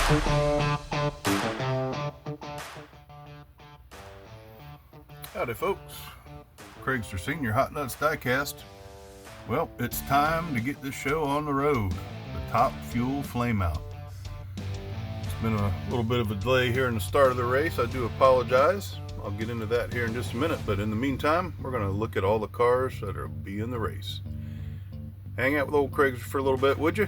Howdy folks, Craigster Senior Hot Nuts Diecast. Well, it's time to get this show on the road, the top Fuel Flameout. It's been a little bit of a delay here in the start of the race. I do apologize. I'll get into that here in just a minute, but in the meantime, we're going to look at all the cars that will be in the race. Hang out with old Craigster for a little bit, would you?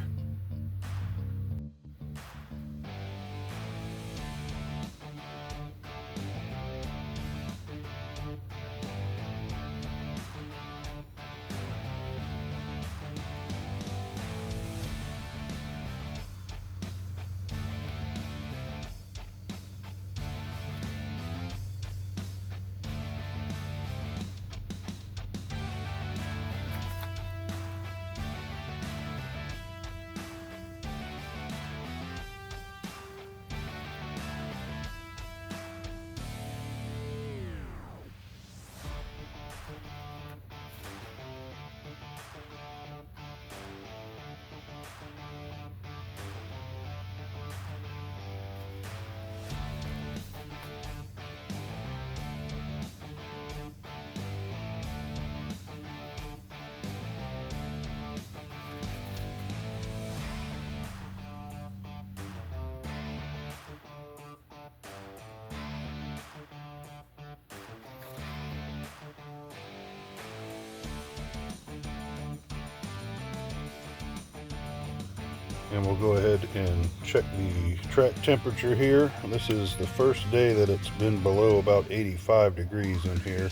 And we'll go ahead and check the track temperature here. This is the first day that it's been below about 85 degrees in here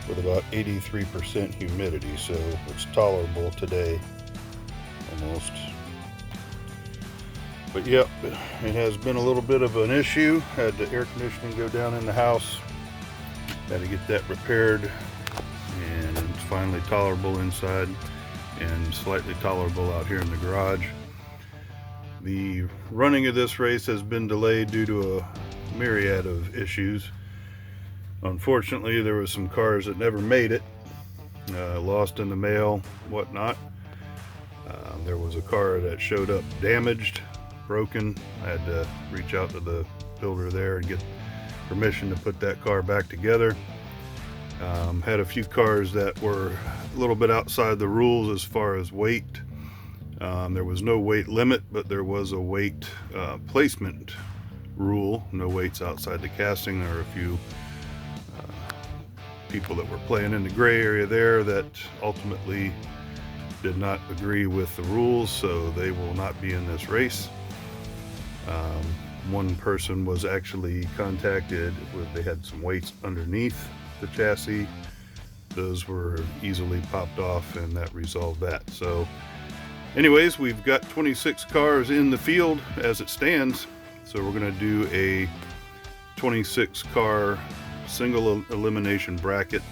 with about 83% humidity, so it's tolerable today almost. But yep, it has been a little bit of an issue. Had the air conditioning go down in the house. Had to get that repaired, and it's finally tolerable inside and slightly tolerable out here in the garage. The running of this race has been delayed due to a myriad of issues. Unfortunately, there were some cars that never made it, lost in the mail, whatnot. There was a car that showed up damaged, broken. I had to reach out to the builder there and get permission to put that car back together. Had a few cars that were a little bit outside the rules as far as weight. There was no weight limit, but there was a weight placement rule. No weights outside the casting. There were a few people that were playing in the gray area there that ultimately did not agree with the rules, so they will not be in this race. One person was actually contacted with, they had some weights underneath the chassis. Those were easily popped off, and that resolved that. So anyways, we've got 26 cars in the field as it stands, so we're going to do a 26 car single elimination bracket.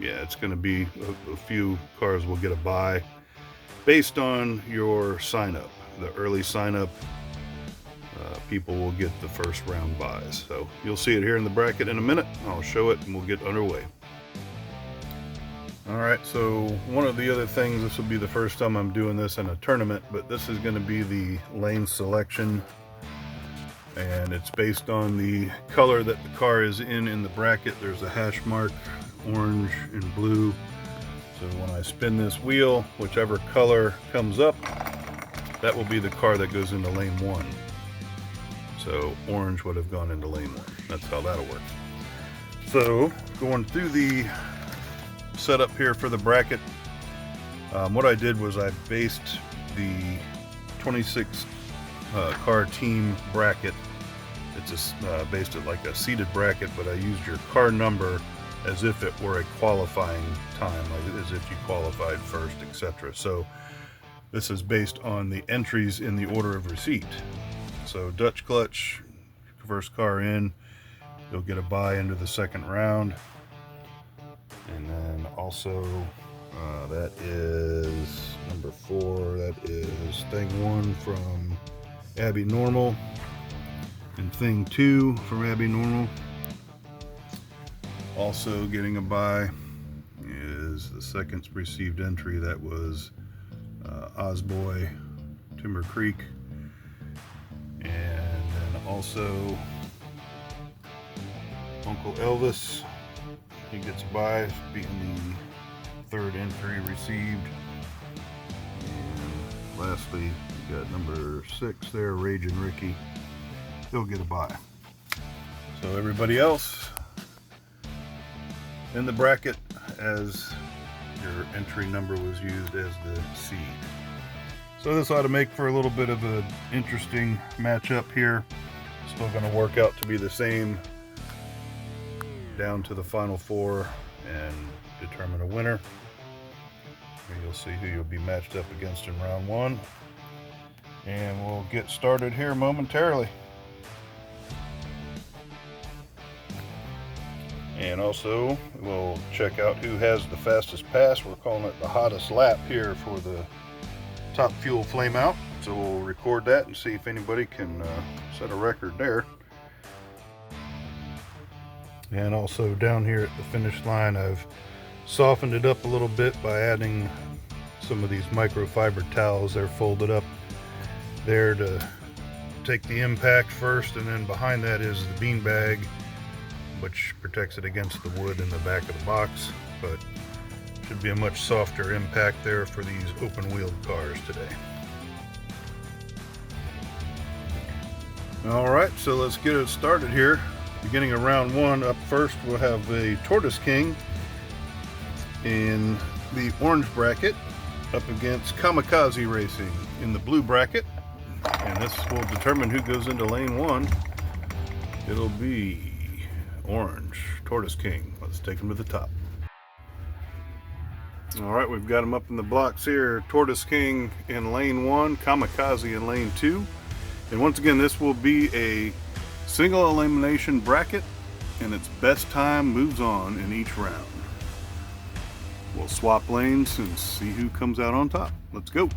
Yeah, it's going to be a few cars will get a bye based on your sign up. The early sign up people will get the first round buys, so you'll see it here in the bracket in a minute. I'll show it and we'll get underway. Alright, so one of the other things, this will be the first time I'm doing this in a tournament, but this is going to be the lane selection, and it's based on the color that the car is in the bracket. There's a hash mark, orange and blue. So when I spin this wheel, whichever color comes up, that will be the car that goes into lane 1. So orange would have gone into lane 1. That's how that'll work. So going through the setup here for the bracket, what I did was I based the 26 car team bracket. It's based it like a seated bracket, but I used your car number as if it were a qualifying time, like as if you qualified first, etc. So this is based on the entries in the order of receipt. So Dutch clutch, first car in, you'll get a bye into the second round. And then also that is number 4, that is thing 1 from Abby Normal, and thing 2 from Abby Normal. Also getting a bye is, let's second received entry. That was Osboy, Timber Creek, and then also Uncle Elvis. He gets by, being the third entry received. And lastly, we got number 6 there, Raging Ricky. He'll get a bye. So everybody else in the bracket, as your entry number was used as the seed. So this ought to make for a little bit of an interesting matchup here. Still going to work out to be the same down to the final 4 and determine a winner. Here you'll see who you'll be matched up against in round 1. And we'll get started here momentarily. And also, we'll check out who has the fastest pass. We're calling it the hottest lap here for the top Fuel Flameout. So we'll record that and see if anybody can set a record there. And also down here at the finish line, I've softened it up a little bit by adding some of these microfiber towels. They're folded up there to take the impact first, and then behind that is the bean bag, which protects it against the wood in the back of the box, but should be a much softer impact there for these open-wheeled cars today. Alright, so let's get it started here. Beginning of round 1, up first we'll have a Tortoise King in the orange bracket up against Kamikaze Racing in the blue bracket. And this will determine who goes into lane 1. It'll be orange, Tortoise King. Let's take him to the top. Alright, we've got him up in the blocks here. Tortoise King in lane 1, Kamikaze in lane 2. And once again, this will be a single elimination bracket, and its best time moves on in each round. We'll swap lanes and see who comes out on top. Let's go.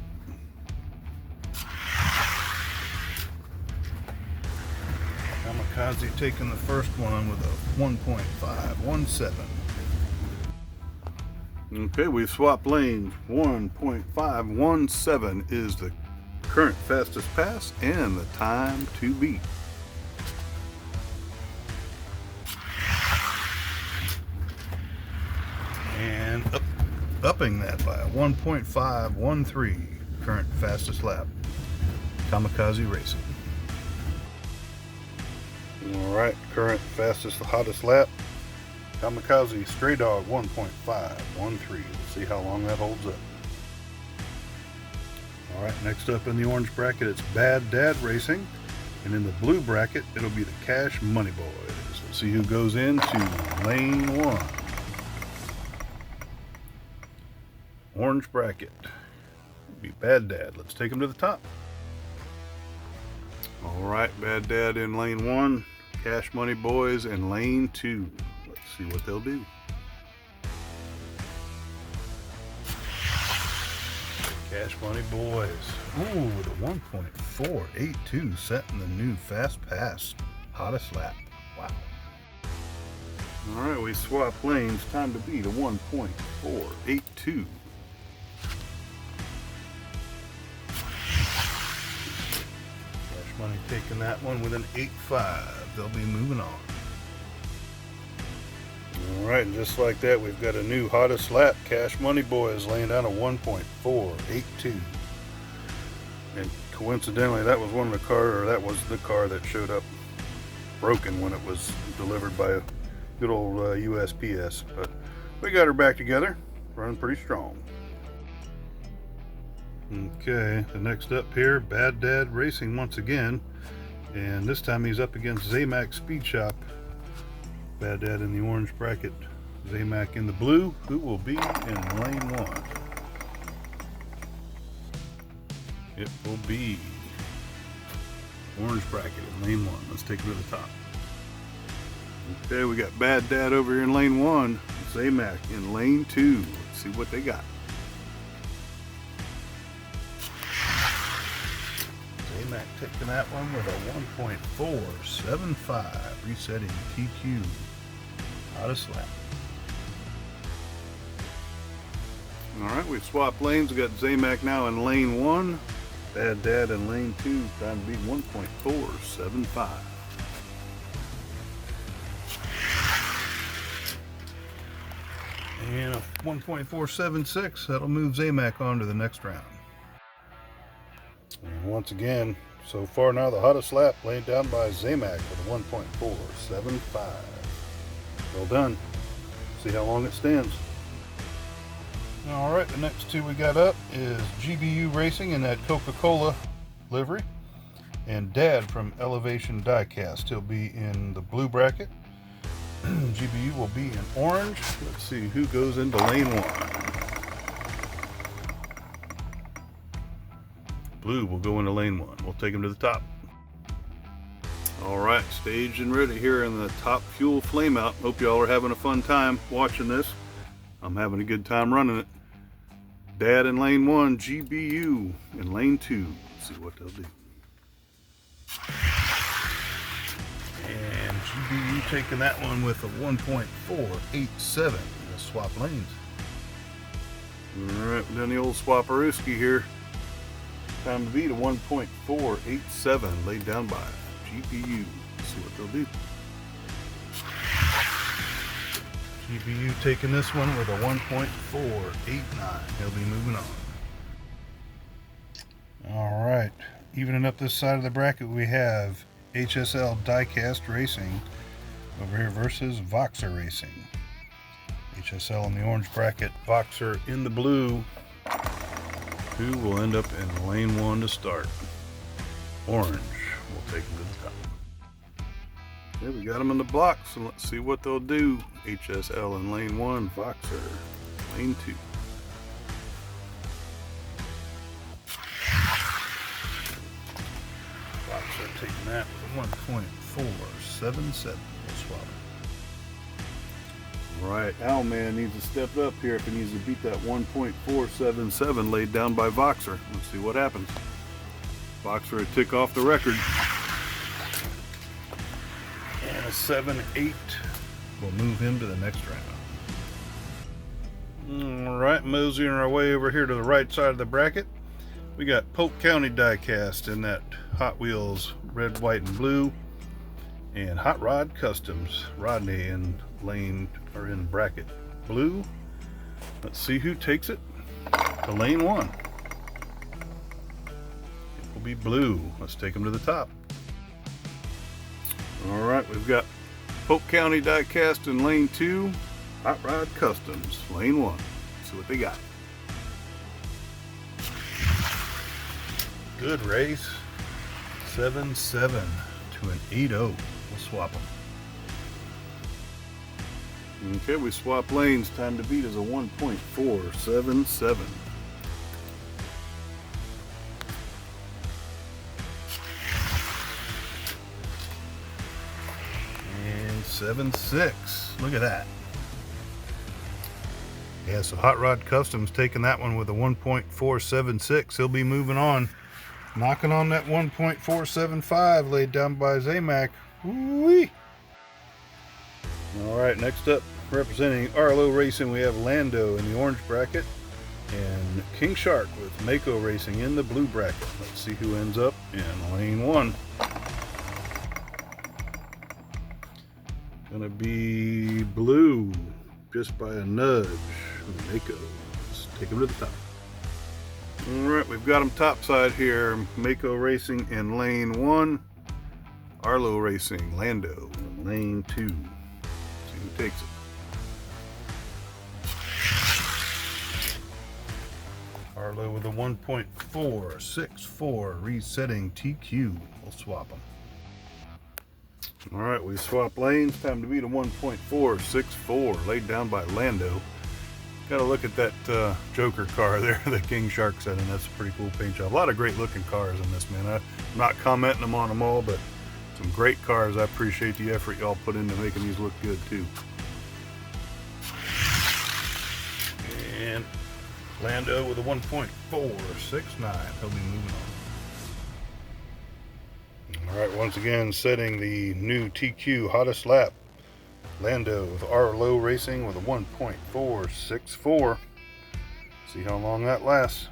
Kamikaze taking the first one with a 1.517. Okay, we've swapped lanes. 1.517 is the current fastest pass and the time to beat. And upping that by a 1.513, current fastest lap, Kamikaze Racing. Alright, current fastest, hottest lap, Kamikaze Stray Dog 1.513. Let's see how long that holds up. Alright, next up in the orange bracket, it's Bad Dad Racing. And in the blue bracket, it'll be the Cash Money Boys. Let's see who goes into lane 1. Orange bracket. It'll be Bad Dad. Let's take him to the top. Alright, Bad Dad in lane 1. Cash Money Boys in lane 2. Let's see what they'll do. Cash Money Boys. Ooh, with a 1.482 setting the new fast pass. Hottest lap. Wow. Alright, we swap lanes. Time to beat a 1.482. Cash Money taking that one with an 8.5. They'll be moving on. Alright, and just like that, we've got a new hottest lap. Cash Money Boys laying down a 1.482. And coincidentally, that was the car that showed up broken when it was delivered by a good old USPS. But we got her back together, running pretty strong. Okay, the next up here, Bad Dad Racing once again. And this time he's up against Zamac Speed Shop. Bad Dad in the orange bracket, Zamac in the blue, who will be in lane 1. It will be orange bracket in lane 1. Let's take it to the top. Okay, we got Bad Dad over here in lane 1, Zamac in lane 2. Let's see what they got. Zamac taking that one with a 1.475, resetting TQ. Hottest lap. Alright, we've swapped lanes. We got Zamac now in lane 1. Dad in lane 2. Time to be 1.475. And a 1.476. That'll move Zamac on to the next round. And once again, so far now the hottest lap laid down by Zamac with a 1.475. Well done. See how long it stands. Alright, the next two we got up is GBU Racing in that Coca-Cola livery, and Dad from Elevation Diecast. He'll be in the blue bracket. GBU will be in orange. Let's see who goes into lane 1. Blue will go into lane 1. We'll take him to the top. Alright, staged and ready here in the top Fuel Flameout. Hope y'all are having a fun time watching this. I'm having a good time running it. Dad in lane 1, GBU in lane 2. Let's see what they'll do. And GBU taking that one with a 1.487. We'll swap lanes. Alright, we've done the old swapperooski here. Time to beat a 1.487 laid down by GBU. Let's see what they'll do. GBU taking this one with a 1.489. He'll be moving on. Alright, evening up this side of the bracket, we have HSL Diecast Racing over here versus Voxer Racing. HSL in the orange bracket, Voxer in the blue. Who will end up in lane 1 to start? Orange will take him to the top. Yeah, we got them in the blocks, and let's see what they'll do. HSL in lane 1, Voxer lane 2. Voxer taking that with 1.477. We'll swap it. Right, Owlman needs to step up here if he needs to beat that 1.477 laid down by Voxer. Let's see what happens. Voxer will tick off the record. And a 7.8 will move him to the next round. Alright, moseying our way over here to the right side of the bracket. We got Polk County Diecast in that Hot Wheels red, white, and blue. And Hot Rod Customs, Rodney in lane, or in bracket blue. Let's see who takes it to lane 1. It will be blue. Let's take him to the top. Alright, we've got Polk County Diecast in lane 2, Hot Rod Customs, lane 1. Let's see what they got. Good race. 7-7 to an 8-0. We'll swap them. Okay, we swap lanes. Time to beat is a 1.477. And 7.6. Look at that. Yeah, so Hot Rod Customs taking that one with a 1.476. He'll be moving on. Knocking on that 1.475 laid down by Zamac. Woo-wee. Alright, next up, representing Arlo Racing, we have Lando in the orange bracket and King Shark with Mako Racing in the blue bracket. Let's see who ends up in lane 1. Gonna be blue, just by a nudge. Mako. Let's take him to the top. Alright, we've got them topside here. Mako Racing in lane 1. Arlo Racing, Lando in lane 2. See who takes it. Arlo with a 1.464 resetting TQ. We'll swap them. Alright, we swap lanes. Time to beat a 1.464 laid down by Lando. Got to look at that Joker car there, the King Shark setting. That's a pretty cool paint job. A lot of great looking cars in this, man. I'm not commenting on them all, but some great cars. I appreciate the effort y'all put into making these look good too. And Lando with a 1.469. He'll be moving on. All right, once again, setting the new TQ hottest lap. Lando with Arlo Racing with a 1.464. See how long that lasts.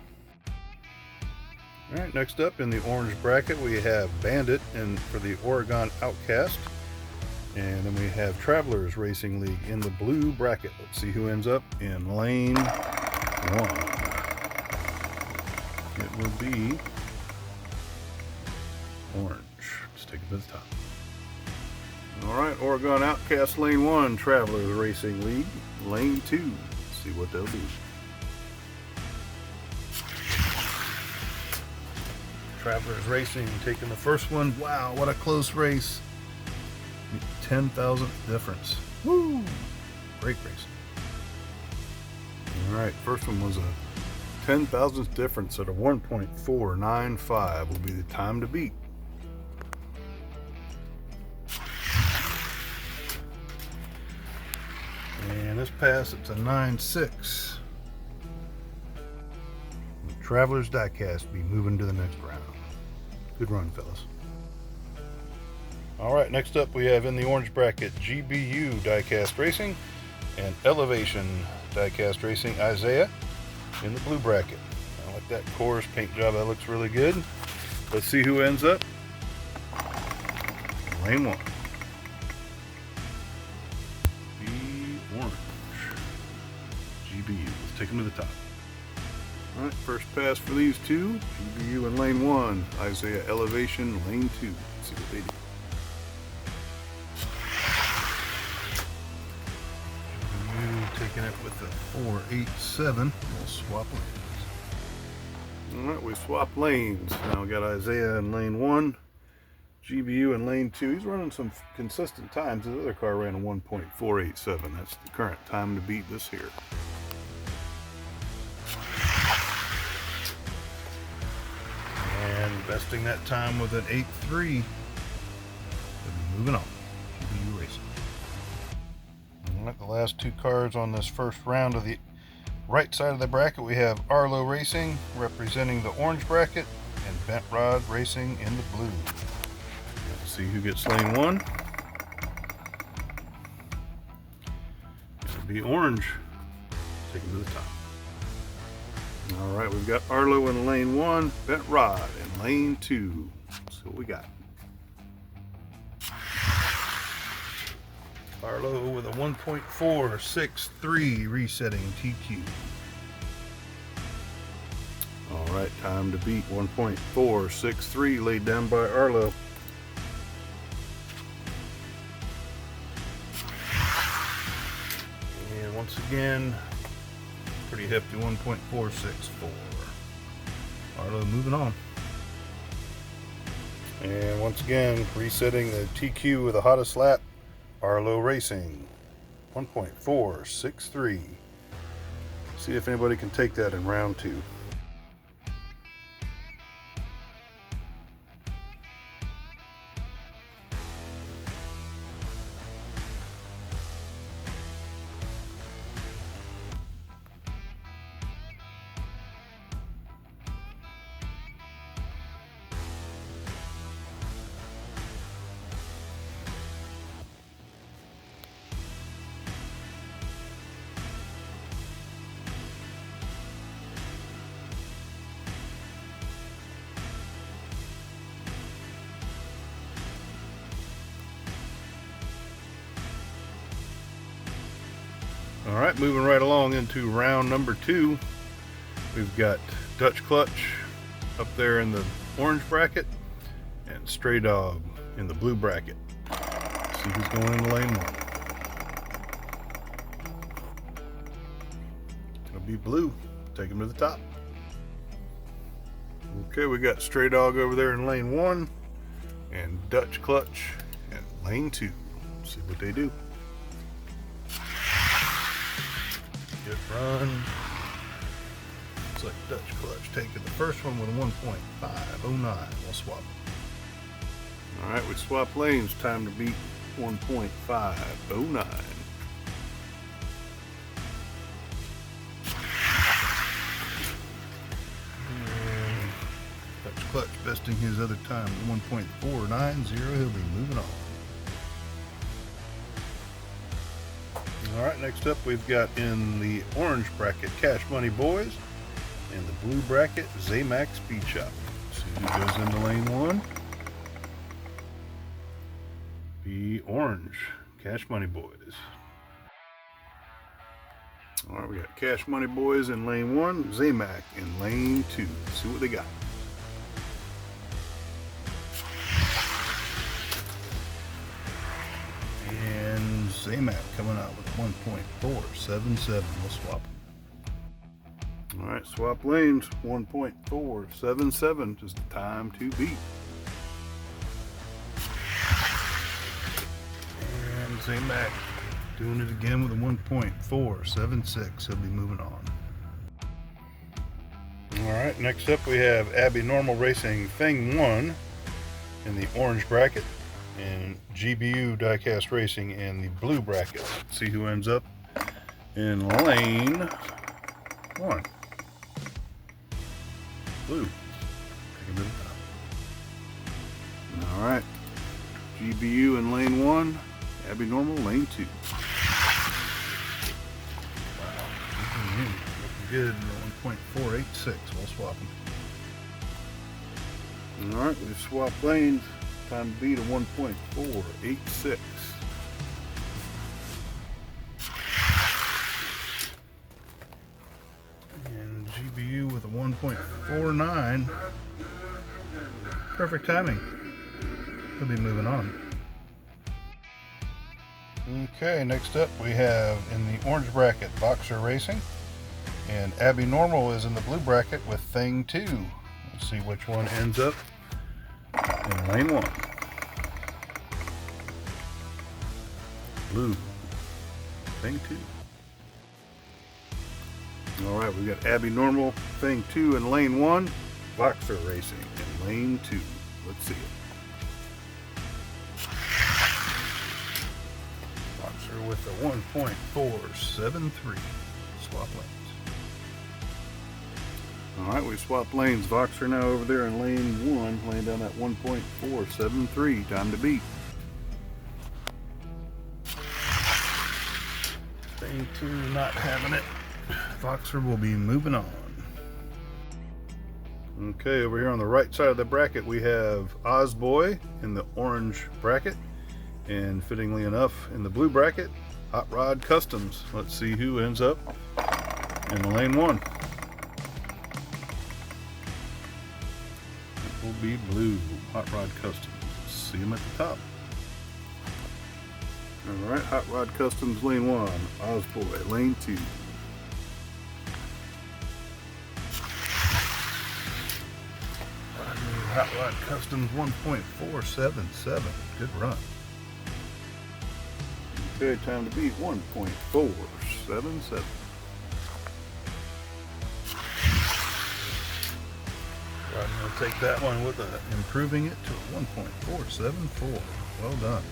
Alright, next up in the orange bracket we have Bandit and for the Oregon Outcast. And then we have Travelers Racing League in the blue bracket. Let's see who ends up in lane 1. It will be orange. Let's take it to the top. Alright, Oregon Outcast lane 1, Travelers Racing League. Lane 2. Let's see what they'll do. Travelers Racing taking the first one. Wow, what a close race. 10,000th difference. Woo! Great race. Alright, first one was a 10,000th difference at a 1.495 will be the time to beat. And this pass, it's a 9.6. Travelers Diecast be moving to the next round. Good run, fellas. Alright, next up we have in the orange bracket GBU Diecast Racing and Elevation Diecast Racing Isaiah in the blue bracket. I like that chorus paint job, that looks really good. Let's see who ends up in lane 1. The orange GBU. Let's take them to the top. Alright, first pass for these two. GBU in lane 1. Isaiah Elevation, lane 2. Let's see what they do. GBU taking it with the 487. We'll swap lanes. Alright, we swap lanes. Now we got Isaiah in lane 1. GBU in lane 2. He's running some consistent times. His other car ran a 1.487. That's the current time to beat this here. And besting that time with an 8.3. Moving on. GBU Racing. Alright, the last two cars on this first round of the right side of the bracket, we have Arlo Racing representing the orange bracket and Bent Rod Racing in the blue. Let's see who gets lane 1. It'll be orange. Take him to the top. Alright, we've got Arlo in lane 1, Bent Rod in lane 2. Let's see what we got. Arlo with a 1.463 resetting TQ. Alright, time to beat. 1.463 laid down by Arlo. And once again, pretty hefty 1.464. Arlo moving on. And once again, resetting the TQ with the hottest lap. Arlo Racing, 1.463. See if anybody can take that in round 2. Alright, moving right along into round number 2. We've got Dutch Clutch up there in the orange bracket and Stray Dog in the blue bracket. Let's see who's going into lane 1. It'll be blue. Take him to the top. Okay, we got Stray Dog over there in lane 1 and Dutch Clutch in lane 2. Let's see what they do. Good run. Looks like Dutch Clutch taking the first one with a 1.509. We'll swap. Alright, we swap lanes. Time to beat 1.509. Dutch Clutch besting his other time at 1.490. He'll be moving on. Alright, next up we've got in the orange bracket Cash Money Boys, and the blue bracket Zamac Speed Shop. See who goes into lane 1. The orange Cash Money Boys. Alright, we got Cash Money Boys in lane 1, Zamac in lane 2. See what they got. And Zamac coming out with 1.477. We'll swap them. Alright, swap lanes, 1.477, just time to beat. And Zamac doing it again with a 1.476. He'll be moving on. Alright, next up we have Abby Normal Racing Thing 1 in the orange bracket, and GBU Diecast Racing in the blue bracket. Let's see who ends up in lane 1. Blue. Alright, GBU in lane 1, Abby Normal lane 2. Wow, looking good. 1.486. We'll swap them. Alright, we've swapped lanes. Time to beat a 1.486. And GBU with a 1.49. Perfect timing. He'll be moving on. Okay, next up we have in the orange bracket Boxer Racing, and Abby Normal is in the blue bracket with Thing 2. Let's see which one ends up in lane 1. Blue. Thing 2. Alright, we got Abby Normal, Thing 2 in lane 1. Boxer Racing in lane 2. Let's see it. Boxer with a 1.473. Swap lanes. Alright, we swapped lanes. Voxer now over there in lane 1, laying down that 1.473. Time to beat. Thing 2 not having it. Voxer will be moving on. Okay, over here on the right side of the bracket we have Ozboy in the orange bracket, and fittingly enough in the blue bracket, Hot Rod Customs. Let's see who ends up in lane 1. It will be blue, Hot Rod Customs. See him at the top. Alright, Hot Rod Customs lane 1, Ozboy lane 2. Hot Rod Customs 1.477. Good run. Okay, time to beat 1.477. Right, I'm going to take that one with improving it to a 1.474. Well done.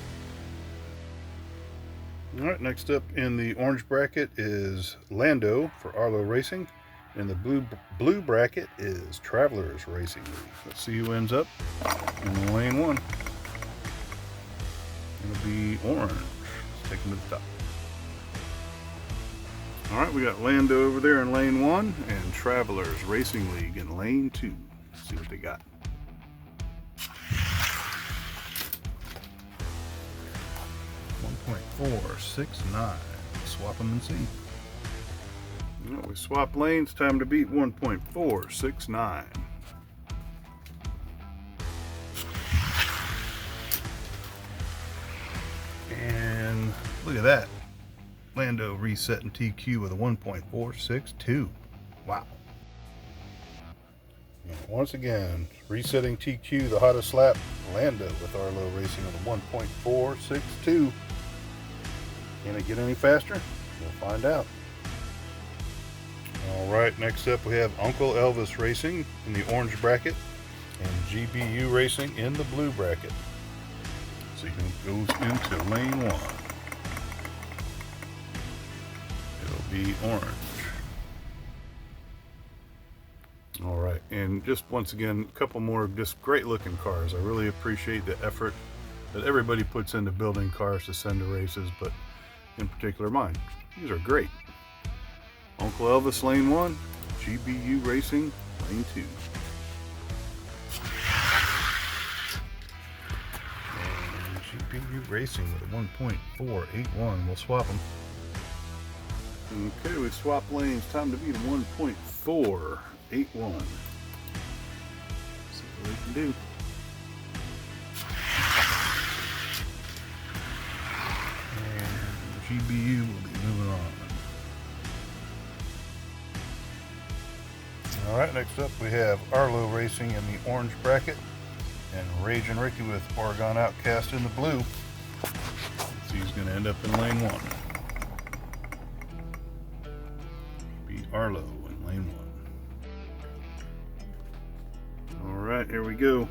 Alright, next up in the orange bracket is Lando for Arlo Racing. And the blue bracket is Travelers Racing League. Let's see who ends up in lane 1. It'll be orange. Let's take him to the top. Alright, we got Lando over there in lane 1 and Travelers Racing League in lane 2. Let's see what they got. .469. Swap them and see. Well, we swap lanes. Time to beat 1.469. And look at that. Lando resetting TQ with a 1.462. Wow. And once again, resetting TQ, the hottest lap, Lando with Arlo Racing with a 1.462. Can it get any faster? We'll find out. Alright, next up we have Uncle Elvis Racing in the orange bracket and GBU Racing in the blue bracket. So you can goes into lane 1. It'll be orange. Alright, and just once again, a couple more just great looking cars. I really appreciate the effort that everybody puts into building cars to send to races, but in particular mine. These are great. Uncle Elvis Lane 1, GBU Racing Lane 2. And GBU Racing with a 1.481. We'll swap them. Okay, we swap lanes. Time to beat a 1.481. See what we can do. And GBU will be moving on. Alright, next up we have Arlo Racing in the orange bracket and Ragin' Ricky with Oregon Outcast in the blue. So he's going to end up in lane 1. Beat Arlo in lane 1. Alright, here we go.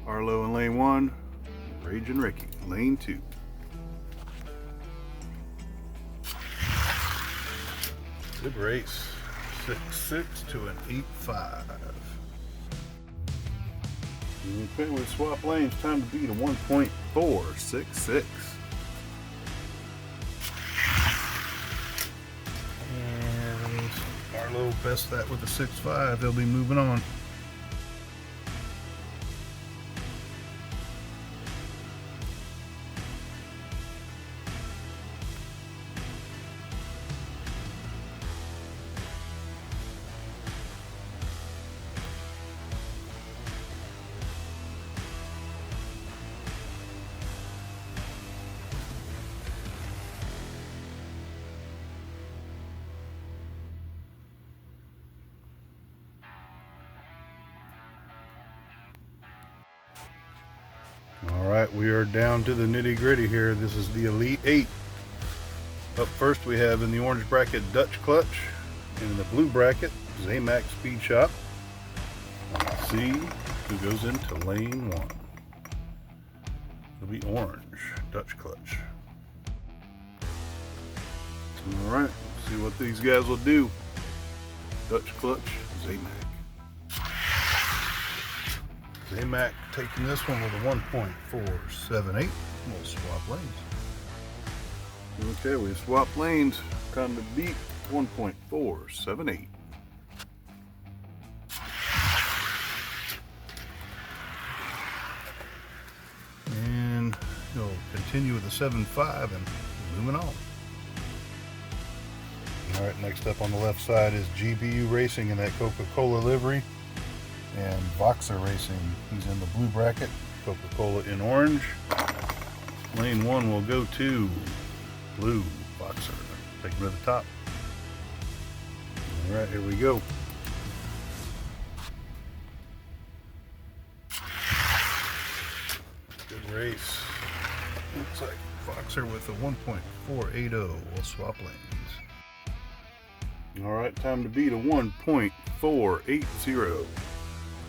Arlo in lane 1, Ragin' Ricky, lane 2. Good race. 6.6 to an 8.5. Okay, we swap lanes. Time to beat a 1.466. And Arlo best that with a 6.5. They'll be moving on. Alright, we are down to the nitty gritty here. This is the Elite 8. Up first we have in the orange bracket Dutch Clutch, and in the blue bracket Zamac Speed Shop. Let's see who goes into lane 1. It'll be orange, Dutch Clutch. Alright, let's see what these guys will do. Dutch Clutch, Zamac. Zamac taking this one with a 1.478. We'll swap lanes. Okay, we swap lanes. Time to beat 1.478. And he'll continue with a 7.5 and moving on. Alright, next up on the left side is GBU Racing in that Coca-Cola livery. And Voxer Racing, he's in the blue bracket, Coca-Cola in orange. Lane 1 will go to blue Voxer. Take him to the top. Alright, here we go. Good race. Looks like Voxer with a 1.480. We'll swap lanes. Alright, time to beat a 1.480.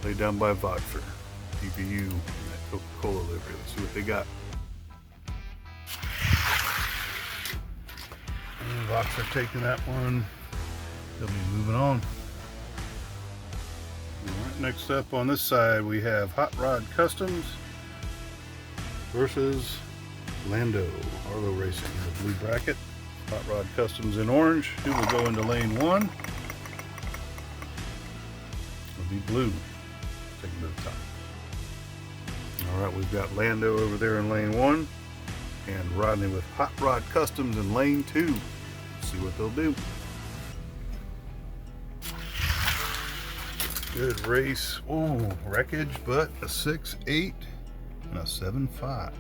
Laid down by Voxer. GBU and that Coca-Cola livery. Let's see what they got. And Voxer taking that one. They'll be moving on. Alright, next up on this side we have Hot Rod Customs versus Lando Arlo Racing in the blue bracket. Hot Rod Customs in orange. Who will go into lane 1? It'll be blue. Take him to the top. Alright, we've got Lando over there in lane 1 and Rodney with Hot Rod Customs in lane 2. Let's see what they'll do. Good race. Ooh, wreckage, but a 6.8 and a 7.5.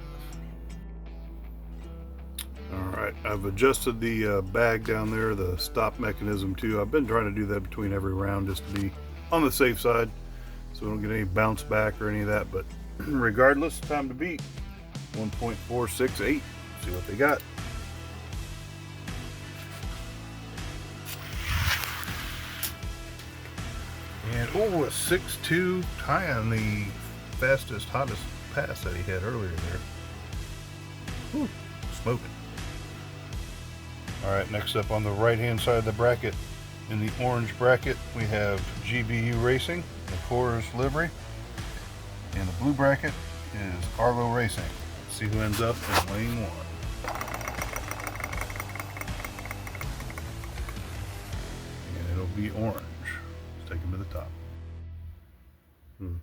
Alright, I've adjusted the bag down there, the stop mechanism too. I've been trying to do that between every round just to be on the safe side, so we don't get any bounce back or any of that. But regardless, time to beat 1.468. See what they got. And oh, a 6.2 tie on the fastest, hottest pass that he had earlier there. Whew, smoking. Alright, next up on the right hand side of the bracket, in the orange bracket, we have GBU Racing, the Coors livery. And the blue bracket is Arlo Racing. Let's see who ends up in lane 1. be orange. Let's take him to the top.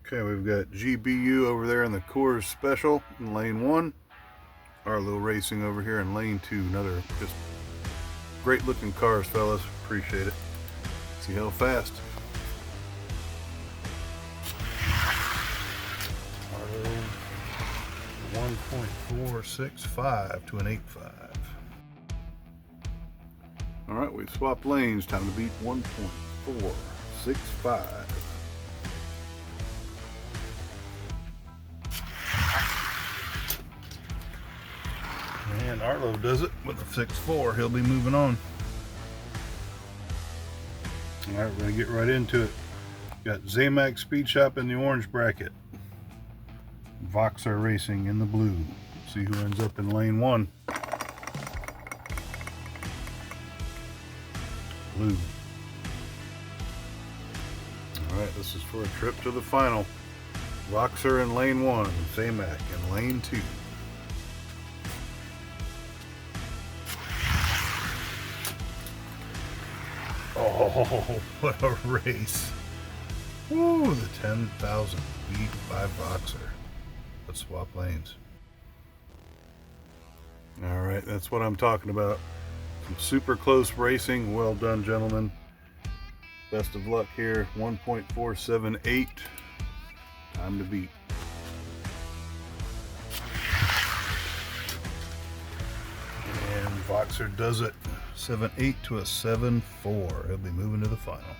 Okay, we've got GBU over there in the Coors Special in lane 1. Arlo Racing over here in lane 2. Another just great looking cars, fellas. Appreciate it. See how fast. Arlo 1.465 to an 8.5. Alright, we've swapped lanes. Time to beat 1.465. And Arlo does it with a 6.4. He'll be moving on. Alright, we're going to get right into it. Got Zamac Speed Shop in the orange bracket. Voxer Racing in the blue. See who ends up in lane 1. Blue. Alright, this is for a trip to the final. Voxer in lane 1. Zamac in lane 2. Oh, what a race. Woo, the 10,000 beat by Voxer. Let's swap lanes. Alright, that's what I'm talking about. Some super close racing. Well done, gentlemen. Best of luck here. 1.478. Time to beat. And Voxer does it. 7.8 to a 7.4. He'll be moving to the final.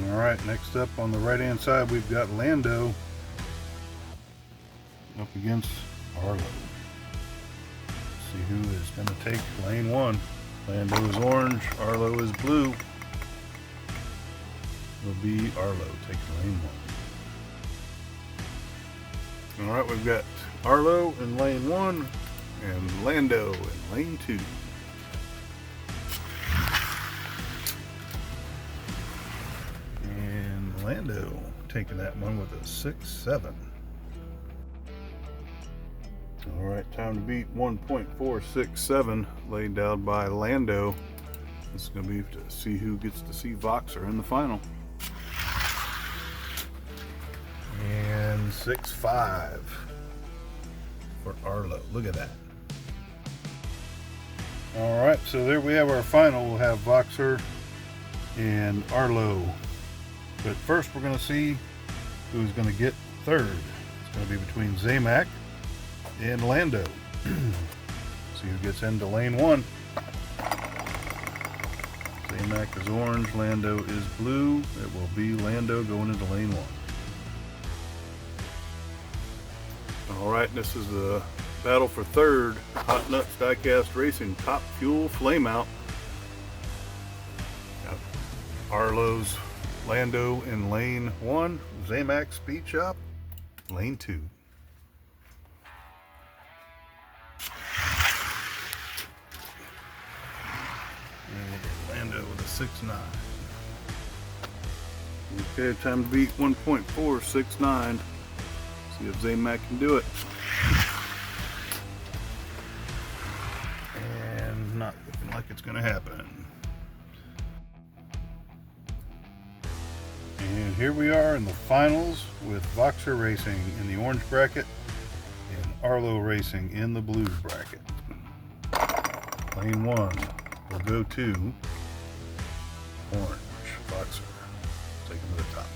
Alright, next up on the right hand side we've got Lando up against Arlo. See who is going to take lane 1. Lando is orange, Arlo is blue. Will be Arlo taking lane 1. Alright, we've got Arlo in lane 1 and Lando in lane 2. And Lando taking that one with a 6.7. Alright, time to beat 1.467 laid down by Lando. This is going to be to see who gets to see Voxer in the final. And 6.5 for Arlo. Look at that. Alright, so there we have our final. We'll have Voxer and Arlo. But first we're going to see who's going to get third. It's going to be between Zamac and Lando. See who gets into lane 1. Zamac is orange, Lando is blue. It will be Lando going into lane 1. Alright, this is the battle for third. Hot Nuts Diecast Racing Top Fuel Flameout. Got Arlo's Lando in lane 1. Zamac Speed Shop, lane 2. Lando with a 6.9. Okay, time to beat 1.469. See if Zamac can do it. And not looking like it's going to happen. And here we are in the finals with Voxer Racing in the orange bracket and Arlo Racing in the blue bracket. Lane 1 will go to orange Voxer. Take him to the top.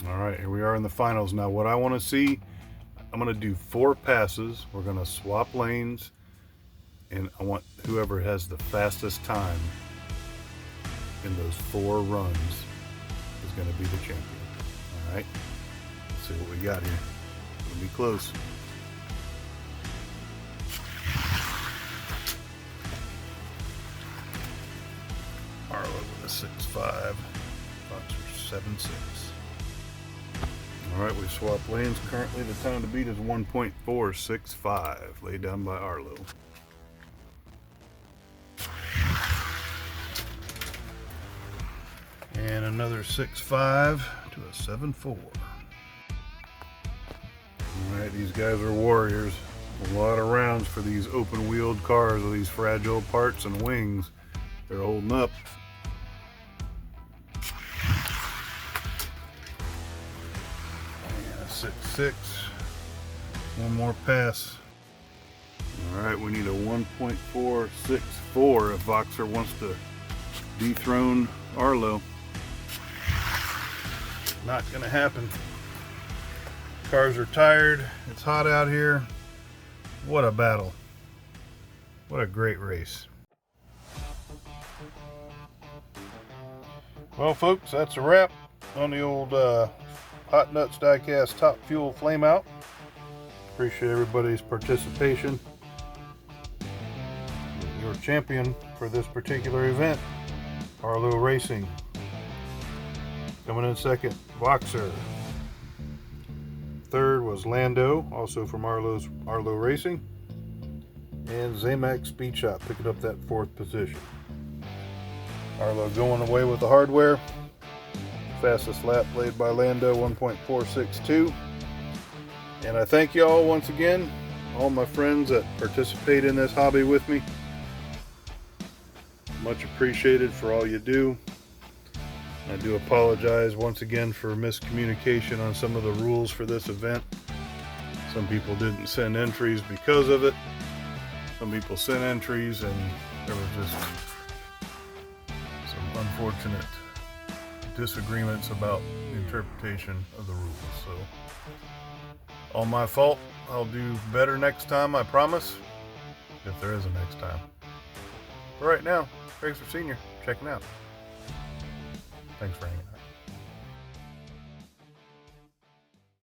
Alright, here we are in the finals. Now what I want to see, I'm going to do 4 passes. We're going to swap lanes, and I want whoever has the fastest time in those 4 runs is going to be the champion. Alright, let's see what we got here. It'll be close. Arlo with a 6.5, Voxer 7.6. Alright, we swapped lanes. Currently the time to beat is 1.465, laid down by Arlo. And another 6.5 to a 7.4. Alright, these guys are warriors. A lot of rounds for these open-wheeled cars with these fragile parts and wings. They're holding up. And a 6.6. One more pass. Alright, we need a 1.464 if Voxer wants to dethrone Arlo. Not gonna happen. Cars are tired. It's hot out here. What a battle. What a great race. Well, folks, that's a wrap on the old Hot Nuts Diecast Top Fuel Flameout. Appreciate everybody's participation. Your champion for this particular event, Arlo Racing. Coming in second, Voxer. Third was Lando, also from Arlo Racing. And Zamac Speed Shop picking up that fourth position. Arlo going away with the hardware. Fastest lap laid by Lando, 1.462. And I thank you all once again, all my friends that participate in this hobby with me. Much appreciated for all you do. I do apologize once again for miscommunication on some of the rules for this event. Some people didn't send entries because of it. Some people sent entries and there was just some unfortunate disagreements about the interpretation of the rules. So, all my fault. I'll do better next time, I promise. If there is a next time. But right now, Racer Senior, checking out. Thanks for hanging out.